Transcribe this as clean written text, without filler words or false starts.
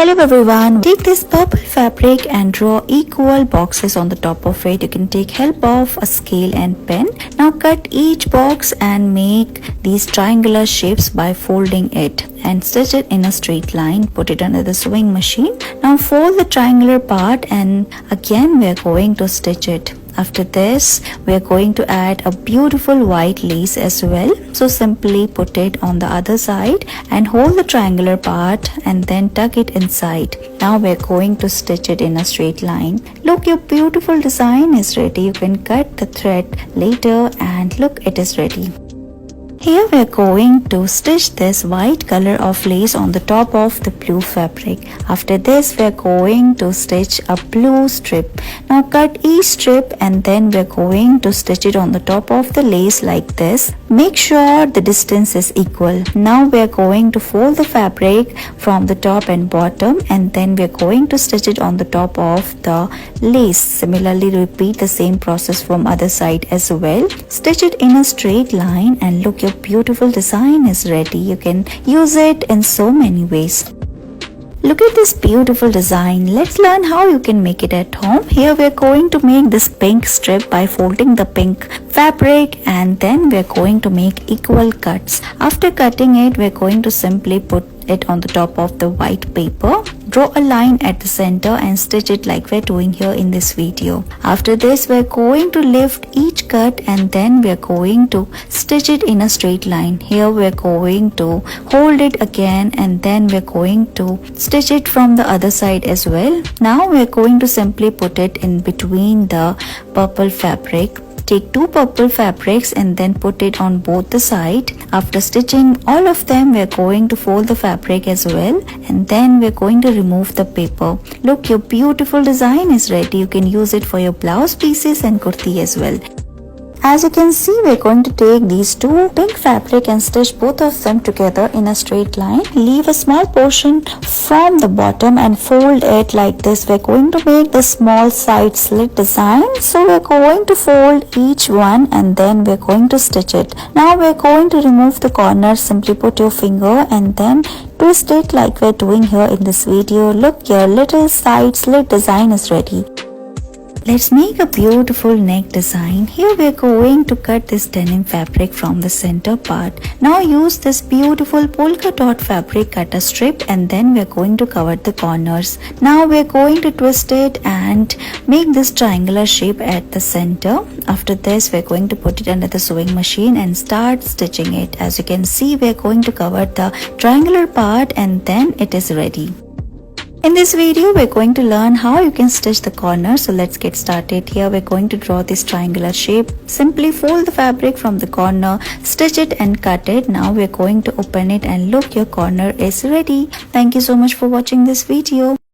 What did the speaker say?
Hello everyone, take this purple fabric and draw equal boxes on the top of it. You can take help of a scale and pen. Now cut each box and make these triangular shapes by folding it and stitch it in a straight line. Put it under the sewing machine. Now fold the triangular part and again we are going to stitch it. After this, we are going to add a beautiful white lace as well. So simply put it on the other side and hold the triangular part and then tuck it inside. Now we are going to stitch it in a straight line. Look, your beautiful design is ready. You can cut the thread later and look, it is ready. Here we are going to stitch this white color of lace on the top of the blue fabric. After this we are going to stitch a blue strip. Now cut each strip and then we are going to stitch it on the top of the lace like this. Make sure the distance is equal. Now we are going to fold the fabric from the top and bottom and then we are going to stitch it on the top of the lace. Similarly repeat the same process from other side as well. Stitch it in a straight line and look, your beautiful design is ready. You can use it in so many ways. Look at this beautiful design. Let's learn how you can make it at home. Here we are going to make this pink strip by folding the pink fabric and then we are going to make equal cuts. After cutting it, we are going to simply put it on the top of the white paper. Draw a line at the center and stitch it like we're doing here in this video. After this, we're going to lift each cut and then we're going to stitch it in a straight line. Here we're going to hold it again and then we're going to stitch it from the other side as well. Now we're going to simply put it in between the purple fabric. Take two purple fabrics and then put it on both the side. After stitching all of them, we are going to fold the fabric as well and then we are going to remove the paper. Look, your beautiful design is ready. You can use it for your blouse pieces and kurti as well. As you can see, we're going to take these two pink fabric and stitch both of them together in a straight line. Leave a small portion from the bottom and fold it like this. We're going to make the small side slit design. So we're going to fold each one and then we're going to stitch it. Now we're going to remove the corners. Simply put your finger and then twist it like we're doing here in this video. Look, your little side slit design is ready. Let's make a beautiful neck design. Here we are going to cut this denim fabric from the center part. Now use this beautiful polka dot fabric, cut a strip and then we are going to cover the corners. Now we are going to twist it and make this triangular shape at the center. After this we are going to put it under the sewing machine and start stitching it. As you can see, we are going to cover the triangular part and then it is ready. In this video, we're going to learn how you can stitch the corner. So let's get started. Here we're going to draw this triangular shape. Simply fold the fabric from the corner, stitch it and cut it. Now we're going to open it and look, your corner is ready. Thank you so much for watching this video.